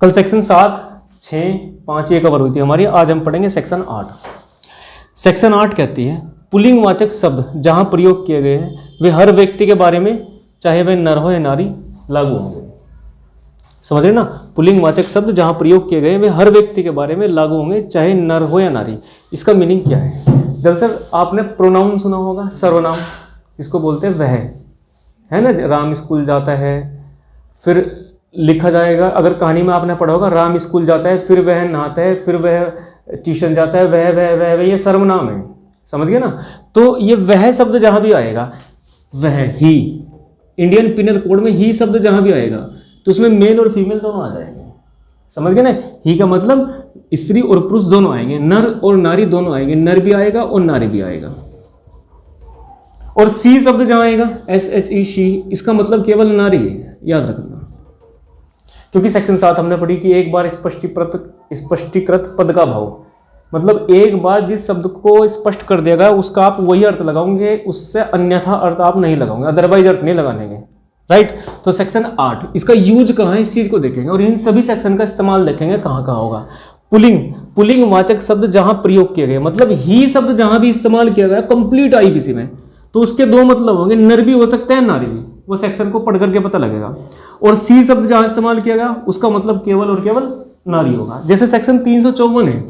कल सेक्शन 7, 6, 5 ये कवर हुई थी हमारी। आज हम पढ़ेंगे सेक्शन 8। सेक्शन 8 कहती है पुल्लिंगवाचक शब्द जहां प्रयोग किए गए हैं वे हर व्यक्ति के बारे में, चाहे वह नर हो या नारी, लागू होंगे। समझ रहे ना? पुल्लिंगवाचक शब्द जहां प्रयोग किए गए वे हर व्यक्ति के बारे में लागू होंगे, चाहे नर हो या नारी। इसका मीनिंग क्या है? दरअसल आपने प्रोनाउन सुना होगा, सर्वनाम, इसको बोलते हैं वह, है ना। राम स्कूल जाता है, फिर लिखा जाएगा, अगर कहानी में आपने पढ़ा होगा, राम स्कूल जाता है, फिर वह नहाता है, फिर वह ट्यूशन जाता है, वह ये सर्वनाम है। समझ गए ना? तो ये वह शब्द जहां भी आएगा, वह ही, इंडियन पिनल कोड में ही शब्द जहां भी आएगा तो उसमें मेल और फीमेल दोनों आ जाएंगे। समझ गए ना? ही का मतलब स्त्री और पुरुष दोनों आएंगे, नर और नारी दोनों आएंगे, नर भी आएगा और नारी भी आएगा। और सी शब्द जहां आएगा, SHE, शी, इसका मतलब केवल नारी है, याद रखना। क्योंकि सेक्शन 7 हमने पढ़ी कि एक बार स्पष्टीकृत पद का भाव, मतलब एक बार जिस शब्द को स्पष्ट कर दिया गया उसका आप वही अर्थ लगाओगे, उससे अन्यथा अर्थ आप नहीं लगाओगे, अदरवाइज अर्थ नहीं लगाने, राइट। तो सेक्शन 8 इसका यूज कहाँ है, इस चीज को देखेंगे और इन सभी सेक्शन का इस्तेमाल देखेंगे कहाँ कहाँ होगा। पुल्लिंगवाचक शब्द जहां प्रयोग किए गए, मतलब ही शब्द जहां भी इस्तेमाल किया गया कंप्लीट IPC में, तो उसके दो मतलब होंगे, नर भी हो सकता है, नारी भी। वो सेक्शन को पढ़ करके पता लगेगा। और सी शब्द जहां इस्तेमाल किया गया उसका मतलब केवल और केवल नारी होगा। जैसे सेक्शन 354 है,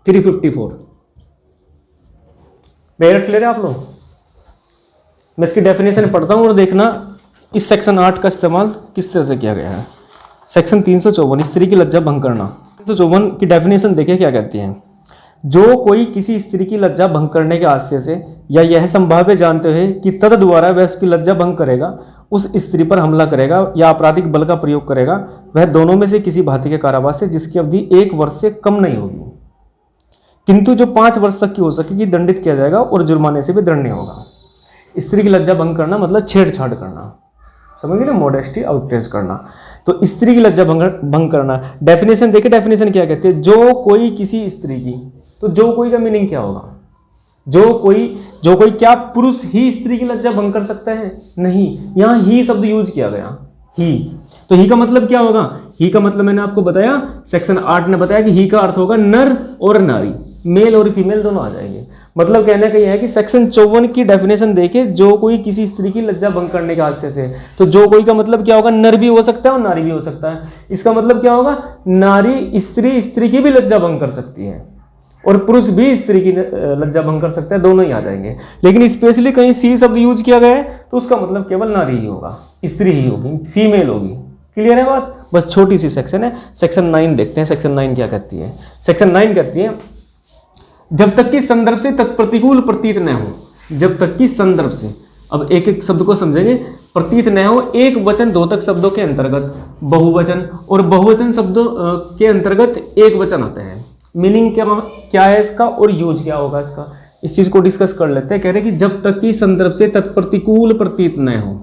354 मेरा क्लियर है आप लोग? मैं इसकी डेफिनेशन पढ़ता हूं और देखना इस सेक्शन 8 का इस्तेमाल किस तरह से किया गया है। सेक्शन 354, स्त्री की लज्जा भंग करना। 354 की डेफिनेशन देखिए क्या कहती है। जो कोई किसी स्त्री की लज्जा भंग करने के आशय से या यह संभाव्य जानते हुए कि तद द्वारा वह उसकी लज्जा भंग करेगा, उस स्त्री पर हमला करेगा या आपराधिक बल का प्रयोग करेगा, वह दोनों में से किसी भांति के कारावास से जिसकी अवधि 1 वर्ष से कम नहीं होगी, किंतु जो 5 वर्ष तक की हो सकेगी, दंडित किया जाएगा और जुर्माने से भी दंडनीय होगा। स्त्री की लज्जा भंग करना मतलब छेड़छाड़ करना, समझ गए ना, मॉडेस्टी आउटरेज करना। तो स्त्री की लज्जा भंग करना, डेफिनेशन देखिए, डेफिनेशन क्या कहती है। जो कोई किसी स्त्री की, तो जो कोई का मीनिंग क्या होगा? जो कोई क्या पुरुष ही स्त्री की लज्जा भंग कर सकता है? नहीं, यहां ही शब्द यूज किया गया, ही। तो ही का मतलब क्या होगा? ही का मतलब मैंने आपको बताया, सेक्शन 8 ने बताया कि ही का अर्थ होगा नर और नारी, मेल और फीमेल दोनों आ जाएंगे। मतलब कहने का यह है कि सेक्शन 54 की डेफिनेशन देखे, जो कोई किसी स्त्री की लज्जा भंग करने के आशय से, तो जो कोई का मतलब क्या होगा? नर भी हो सकता है और नारी भी हो सकता है। इसका मतलब क्या होगा? नारी स्त्री की भी लज्जा भंग कर सकती है और पुरुष भी स्त्री की लज्जा भंग कर सकता है, दोनों ही आ जाएंगे। लेकिन स्पेशली कहीं सी शब्द यूज किया गया है तो उसका मतलब केवल नारी ही होगा, स्त्री ही होगी, फीमेल होगी। क्लियर है बात? बस छोटी सी सेक्शन है। सेक्शन 9 देखते हैं, सेक्शन 9 क्या कहती है। सेक्शन 9 कहती है जब तक कि संदर्भ से तत्प्रतिकूल प्रतीत न हो, जब तक कि संदर्भ से, अब एक एक शब्द को समझेंगे, प्रतीत न हो, एक वचन द्योतक शब्दों के अंतर्गत बहुवचन और बहुवचन शब्दों के अंतर्गत एक वचन आता है। मीनिंग क्या है इसका और यूज क्या होगा इसका, इस चीज को डिस्कस कर लेते हैं। कह रहे हैं कि जब तक कि संदर्भ से तत्प्रतिकूल प्रतीत न हो,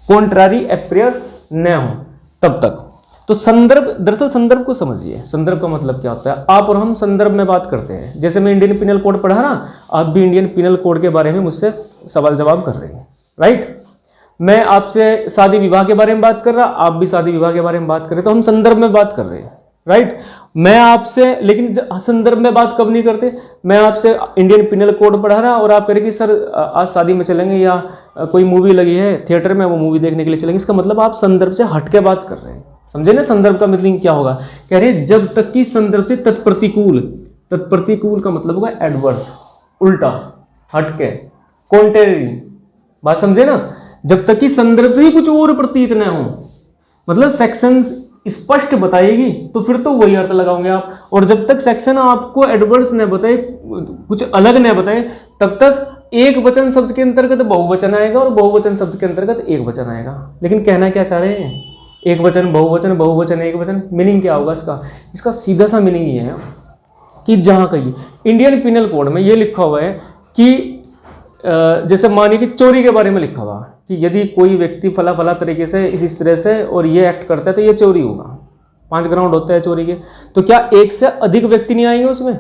कॉन्ट्रारी अपेयर न हो, तब तक। तो संदर्भ, दरअसल संदर्भ को समझिए। संदर्भ का मतलब क्या होता है? आप और हम संदर्भ में बात करते हैं। जैसे मैं इंडियन पिनल कोड पढ़ा ना, आप भी इंडियन पिनल कोड के बारे में मुझसे सवाल जवाब कर रहे हैं, राइट। मैं आपसे शादी विवाह के बारे में बात कर रहा, आप भी शादी विवाह के बारे में बात कर रहे, तो हम संदर्भ में बात कर रहे हैं, राइट। मैं आपसे, लेकिन संदर्भ में बात कब नहीं करते? मैं आपसे इंडियन पिनल कोड पढ़ा रहा और आप कह रहे कि सर आज शादी में चलेंगे या कोई मूवी लगी है थिएटर में, वो मूवी देखने के लिए चलेंगे। इसका मतलब आप संदर्भ से हट के बात कर रहे हैं। समझे ना? संदर्भ का मीनिंग क्या होगा? कह रहे हैं जब तक कि संदर्भ से तत्प्रतिकूल, तत्प्रतिकूल का मतलब होगा एडवर्स, उल्टा, हटके, कॉन्ट्रेरी। बात समझे ना? जब तक कि संदर्भ से ही कुछ और प्रतीत न हो, मतलब सेक्शन स्पष्ट बताएगी तो फिर तो वही अर्थ लगाओगे आप। और जब तक सेक्शन आपको एडवर्स न बताए, कुछ अलग न बताए, तब तक एक वचन शब्द के अंतर्गत बहुवचन आएगा और बहुवचन शब्द के अंतर्गत एक वचन आएगा। लेकिन कहना क्या चाह रहे हैं? एक वचन, बहुवचन, बहुवचन, एक वचन। मीनिंग क्या होगा इसका? इसका सीधा सा मीनिंग ये है कि जहां कहीं इंडियन पिनल कोड में ये लिखा हुआ है कि जैसे मानिए कि चोरी के बारे में लिखा हुआ कि यदि कोई व्यक्ति फला फला तरीके से इस तरह से और ये एक्ट करता है तो ये चोरी होगा। 5 ग्राउंड होते हैं चोरी के, तो क्या एक से अधिक व्यक्ति नहीं आएंगे उसमें?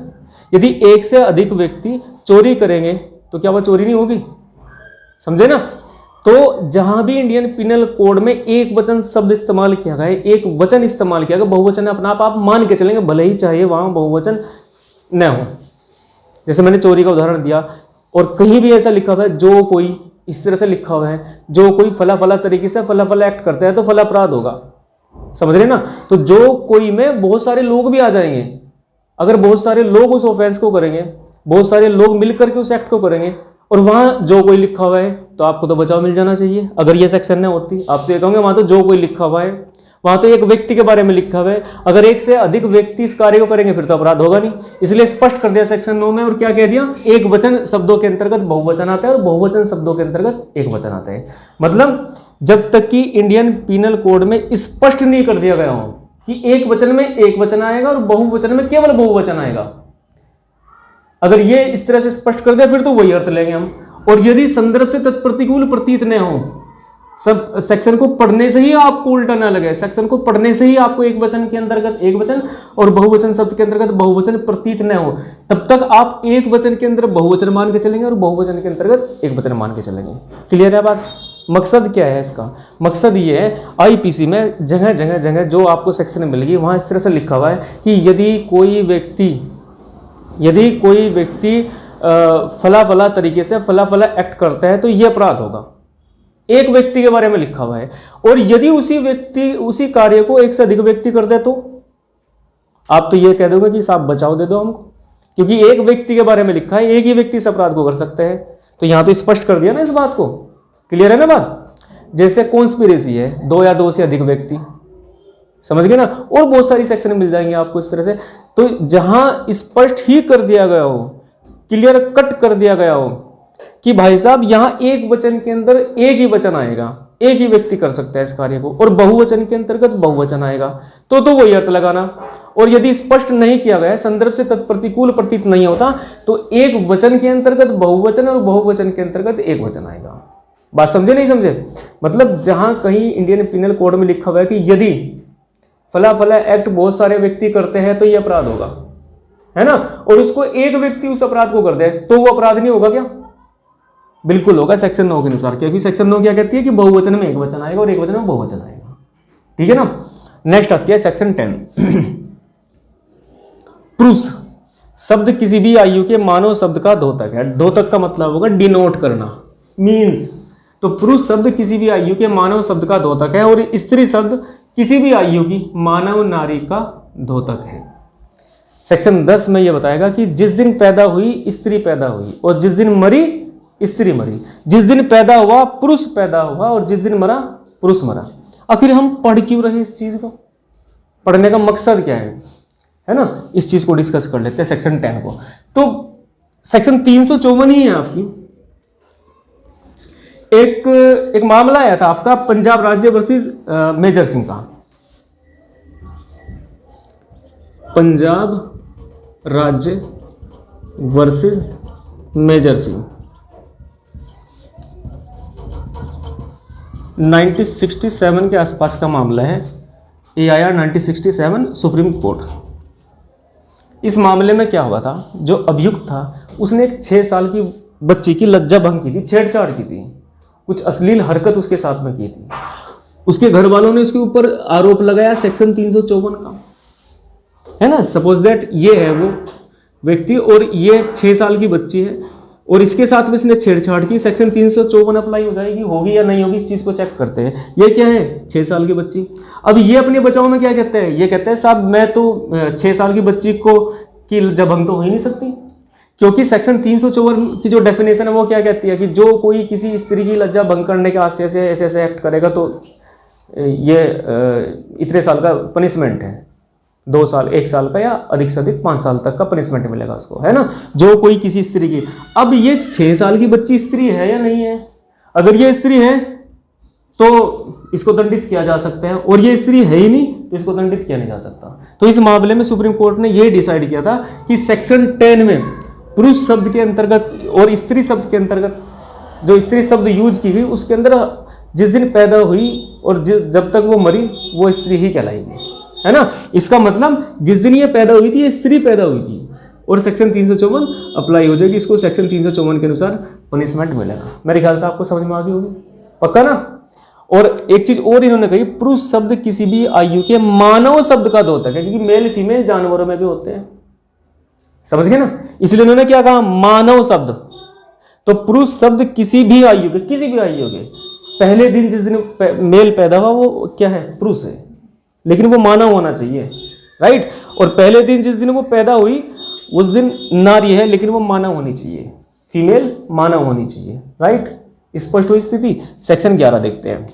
यदि एक से अधिक व्यक्ति चोरी करेंगे तो क्या वह चोरी नहीं होगी? समझे ना? तो जहां भी इंडियन पिनल कोड में एक वचन शब्द इस्तेमाल किया गया है, एक वचन इस्तेमाल किया गया, बहुवचन अपना आप मान के चलेंगे, भले ही चाहे वहां बहुवचन न हो। जैसे मैंने चोरी का उदाहरण दिया, और कहीं भी ऐसा लिखा हुआ है जो कोई, इस तरह से लिखा हुआ है जो कोई फला फला तरीके से फला फला एक्ट करता है तो फला अपराध होगा, समझ रहे ना। तो जो कोई में बहुत सारे लोग भी आ जाएंगे, अगर बहुत सारे लोग उस ऑफेंस को करेंगे, बहुत सारे लोग मिलकर के उस एक्ट को करेंगे, और वहां जो कोई लिखा हुआ है, तो आपको तो बचाव मिल जाना चाहिए। अगर ये सेक्शन न होती, आप तो ये कहोगे वहां तो जो कोई लिखा हुआ है, वहां तो एक व्यक्ति के बारे में लिखा हुआ है, अगर एक से अधिक व्यक्ति इस कार्य को करेंगे फिर तो अपराध होगा नहीं। इसलिए स्पष्ट कर दिया सेक्शन 9 में, और क्या कह दिया, एक वचन शब्दों के अंतर्गत बहुवचन आता है और बहुवचन शब्दों के अंतर्गत एक वचन आता है। मतलब जब तक कि इंडियन पिनल कोड में स्पष्ट नहीं कर दिया गया हो कि एक वचन में एक वचन आएगा और बहुवचन में केवल बहुवचन आएगा, अगर ये इस तरह से स्पष्ट कर दिया फिर तो वही अर्थ लेंगे हम। और यदि संदर्भ से तत्प्रतिकूल प्रतीत न हो, सब सेक्शन को पढ़ने से ही आपको उल्टा ना लगे, सेक्शन को पढ़ने से ही आपको एक वचन के अंतर्गत एक वचन और बहुवचन शब्द के अंतर्गत बहुवचन प्रतीत न हो, तब तक आप एक वचन के अंदर बहुवचन मान के चलेंगे और बहुवचन के अंतर्गत एक वचन मान के चलेंगे। क्लियर है बात? मकसद क्या है इसका? मकसद ये है, आईपीसी में जगह जगह जगह जो आपको सेक्शन मिलेगी वहां इस तरह से लिखा हुआ है कि यदि कोई व्यक्ति फला फला तरीके से फला फला एक्ट करता है तो यह अपराध होगा। एक व्यक्ति के बारे में लिखा हुआ है, और यदि उसी कार्य को एक से अधिक व्यक्ति कर दे तो आप तो ये कह दोगे कि साहब बचाओ दे दो हमको, क्योंकि एक व्यक्ति के बारे में लिखा है, एक ही व्यक्ति इस अपराध को कर सकते हैं। तो यहां तो स्पष्ट कर दिया ना इस बात को। क्लियर है ना बात? जैसे कॉन्स्पिरेसी है, 2 या 2 से अधिक व्यक्ति, समझ गए ना। और बहुत सारी सेक्शन मिल जाएंगे आपको इस तरह से। तो जहां स्पष्ट ही कर दिया गया हो, क्लियर कट कर दिया गया हो कि भाई साहब यहां एक वचन के अंदर एक ही वचन आएगा, एक ही व्यक्ति कर सकता है इस कार्य को, और बहुवचन के अंतर्गत बहुवचन आएगा, तो वही अर्थ लगाना। और यदि स्पष्ट नहीं किया गया, संदर्भ से तत्प्रतिकूल प्रतीत नहीं होता, तो एक वचन के अंतर्गत बहुवचन और बहुवचन के अंतर्गत एक वचन आएगा। बात समझे नहीं समझे? मतलब जहां कहीं इंडियन पिनल कोड में लिखा हुआ है कि यदि फला फला एक्ट बहुत सारे व्यक्ति करते हैं तो यह अपराध होगा, है ना, और उसको एक व्यक्ति उस अपराध को कर दे तो वो अपराध नहीं होगा क्या? बिल्कुल होगा सेक्शन 9 के अनुसार, क्योंकि सेक्शन 9 क्या कहती है कि बहुवचन में एक वचन आएगा और एक वचन में बहुवचन आएगा। ठीक है ना। नेक्स्ट आती है सेक्शन 10। पुरुष शब्द किसी भी आयु के मानव शब्द का द्योतक है। द्योतक का मतलब होगा डिनोट करना, मीन्स। तो पुरुष शब्द किसी भी आयु के मानव शब्द का द्योतक है, और स्त्री शब्द किसी भी आयु की मानव नारी का द्योतक है। सेक्शन 10 में यह बताएगा कि जिस दिन पैदा हुई स्त्री पैदा हुई, और जिस दिन मरी स्त्री मरी, जिस दिन पैदा हुआ पुरुष पैदा हुआ, और जिस दिन मरा पुरुष मरा। आखिर हम पढ़ क्यों रहे इस चीज को? पढ़ने का मकसद क्या है ना? इस चीज को डिस्कस कर लेते हैं सेक्शन 10 को। तो सेक्शन 354 ही है आपकी। एक मामला आया था आपका पंजाब राज्य वर्सेस मेजर सिंह का। पंजाब राज्य वर्सेस मेजर सिंह 1967 के आसपास का मामला है। ये आया 1967 सुप्रीम कोर्ट। इस मामले में क्या हुआ था, जो अभियुक्त था उसने एक 6 साल की बच्ची की लज्जा भंग की थी, छेड़छाड़ की थी, कुछ अश्लील हरकत उसके साथ में की थी। उसके घर वालों ने उसके ऊपर आरोप लगाया सेक्शन 354 का, है ना। सपोज दैट ये है वो व्यक्ति और ये 6 साल की बच्ची है, और इसके साथ में इसने छेड़छाड़ की, सेक्शन 354 अप्लाई हो जाएगी, होगी या नहीं होगी, इस चीज को चेक करते हैं। ये क्या है, 6 साल की बच्ची। अब ये अपने बचाव में क्या कहते हैं, ये कहते हैं साहब मैं तो 6 साल की बच्ची को की लज्जा भंग तो हो ही नहीं सकती, क्योंकि सेक्शन 354 की जो डेफिनेशन है वो क्या कहती है कि जो कोई किसी स्त्री की लज्जा भंग करने के आशय से ऐसे एक्ट करेगा तो ये इतने साल का पनिशमेंट है, 2 साल 1 साल का या अधिक से अधिक 5 साल तक का पनिशमेंट मिलेगा उसको, है ना, जो कोई किसी स्त्री की। अब ये 6 साल की बच्ची स्त्री है या नहीं है? अगर ये स्त्री है तो इसको दंडित किया जा सकता है, और ये स्त्री है ही नहीं तो इसको दंडित किया नहीं जा सकता। तो इस मामले में सुप्रीम कोर्ट ने यह डिसाइड किया था कि सेक्शन 10 में पुरुष शब्द के अंतर्गत और स्त्री शब्द के अंतर्गत जो स्त्री शब्द यूज की हुई उसके अंदर जिस दिन पैदा हुई और जब तक वो मरी वो स्त्री ही कहलाएगी, है ना। इसका मतलब जिस दिन ये पैदा हुई थी ये स्त्री पैदा हुई थी, और सेक्शन 354 अप्लाई हो जाएगी, इसको सेक्शन 354 के अनुसार पनिशमेंट मिलेगा। मेरे ख्याल से आपको समझ में आ गई होगी। पक्का ना। और एक चीज और इन्होंने कही, पुरुष शब्द किसी भी आयु के मानव शब्द का द्योतक है, क्योंकि मेल फीमेल जानवरों में भी होते हैं, समझ गए ना, इसलिए इन्होंने क्या कहा, मानव शब्द। तो पुरुष शब्द किसी भी आयु के, किसी भी आयु के, पहले दिन जिस दिन मेल पैदा हुआ वो क्या है, पुरुष है, लेकिन वो मानव होना चाहिए, राइट। और पहले दिन जिस दिन वो पैदा हुई उस दिन नारी है, लेकिन वो मानव होनी चाहिए, फीमेल मानव होनी चाहिए, राइट। स्पष्ट हुई स्थिति। सेक्शन 11 देखते हैं।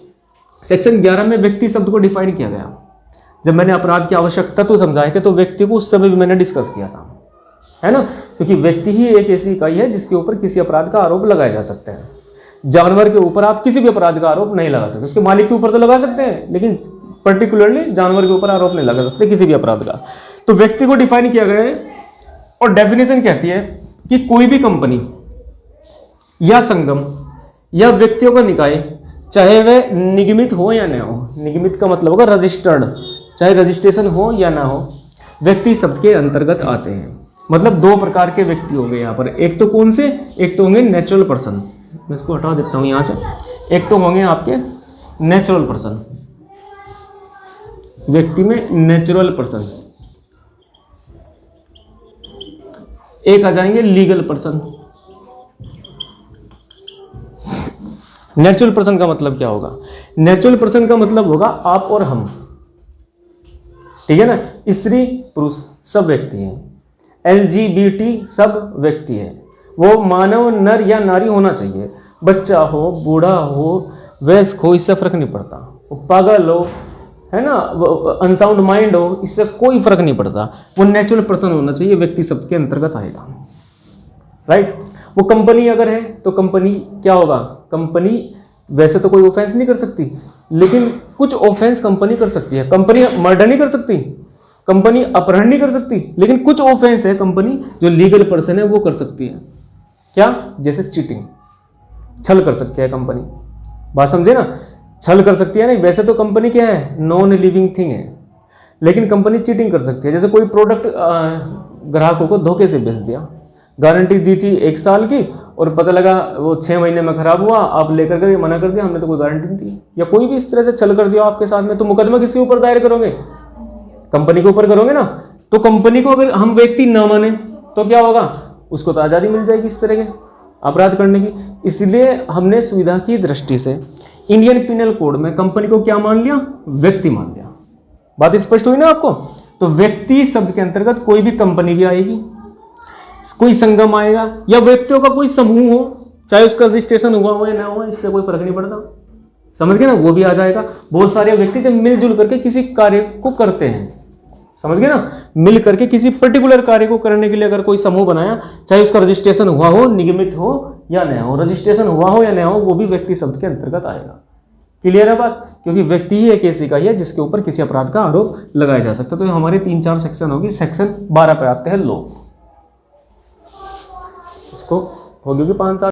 सेक्शन 11 में व्यक्ति शब्द को डिफाइन किया गया। जब मैंने अपराध की आवश्यकता तो समझाए थे, तो व्यक्ति को उस समय भी मैंने डिस्कस किया था, है ना, क्योंकि व्यक्ति ही एक ऐसी इकाई है जिसके ऊपर किसी अपराध का आरोप लगाया जा सकता है। जानवर के ऊपर आप किसी भी अपराध का आरोप नहीं लगा सकते, उसके मालिक के ऊपर तो लगा सकते हैं, लेकिन पर्टिकुलरली जानवर के ऊपर आरोप नहीं लगा सकते किसी भी अपराध का। तो व्यक्ति को डिफाइन किया गया है, और डेफिनेशन कहती है कि कोई भी कंपनी या संगम या व्यक्तियों का निकाय, चाहे वह निगमित हो या न हो, निगमित का मतलब होगा रजिस्टर्ड, चाहे रजिस्ट्रेशन हो या ना हो, व्यक्ति शब्द के अंतर्गत आते हैं। मतलब दो प्रकार के व्यक्ति होंगे यहाँ पर, एक तो कौन से, एक तो होंगे नेचुरल पर्सन, मैं इसको हटा देता हूँ यहाँ से, एक तो होंगे आपके नेचुरल पर्सन, व्यक्ति में नेचुरल पर्सन, एक आ जाएंगे लीगल पर्सन। नेचुरल पर्सन का मतलब क्या होगा, नेचुरल पर्सन का मतलब होगा आप और हम, ठीक है ना, स्त्री पुरुष सब व्यक्ति हैं, LGBT सब व्यक्ति हैं, वो मानव नर या नारी होना चाहिए, बच्चा हो, बूढ़ा हो, वयस्क हो, इससे फर्क नहीं पड़ता, वो पागल हो, है ना, अनसाउंड माइंड हो, इससे कोई फर्क नहीं पड़ता, वो नेचुरल पर्सन होना चाहिए, व्यक्ति शब्द के अंतर्गत आएगा, राइट। वो कंपनी अगर है तो कंपनी क्या होगा, कंपनी वैसे तो कोई ऑफेंस नहीं कर सकती, लेकिन कुछ ऑफेंस कंपनी कर सकती है। कंपनी मर्डर नहीं कर सकती, कंपनी अपहरण नहीं कर सकती, लेकिन कुछ ऑफेंस है कंपनी जो लीगल पर्सन है वो कर सकती है। क्या, जैसे चीटिंग, छल कर सकती है कंपनी, बात समझे ना, छल कर सकती है ना। वैसे तो कंपनी क्या है, नॉन लिविंग थिंग है, लेकिन कंपनी चीटिंग कर सकती है। जैसे कोई प्रोडक्ट ग्राहकों को धोखे से बेच दिया, गारंटी दी थी 1 साल की और पता लगा वो 6 महीने में खराब हुआ, आप लेकर के मना कर दिया, हमने तो कोई गारंटी नहीं दी, या कोई भी इस तरह से छल कर दिया आपके साथ में, तो मुकदमा किसके ऊपर दायर करोगे, कंपनी के ऊपर करोगे ना। तो कंपनी को अगर हम व्यक्ति ना माने तो क्या होगा, उसको तो आज़ादी मिल जाएगी इस तरह के अपराध करने की। इसलिए हमने सुविधा की दृष्टि से इंडियन पिनल कोड में कंपनी को क्या मान लिया, व्यक्ति मान लिया। बात स्पष्ट हुई ना आपको। तो व्यक्ति शब्द के अंतर्गत कोई भी कंपनी भी आएगी, कोई संगम आएगा, या व्यक्तियों का कोई समूह हो, चाहे उसका रजिस्ट्रेशन हुआ हो या ना हो, इससे कोई फर्क नहीं पड़ता, समझ गए ना, वो भी आ जाएगा। बहुत सारे व्यक्ति जब मिलजुल करके किसी कार्य को करते हैं, समझ गए ना, मिल करके किसी पर्टिकुलर कार्य को करने के लिए अगर कोई समूह बनाया, चाहे उसका रजिस्ट्रेशन हुआ हो, निगमित हो या न हो, रजिस्ट्रेशन हुआ हो या न हो, वो भी व्यक्ति शब्द के अंतर्गत आएगा। क्लियर है बात, क्योंकि व्यक्ति ही एक ऐसी इकाई है जिसके ऊपर किसी अपराध का आरोप लगाया जा सकता है। तो हमारे 3-4 सेक्शन होगी। सेक्शन 12 पे आते हैं लोग, इसको हो गई 5-7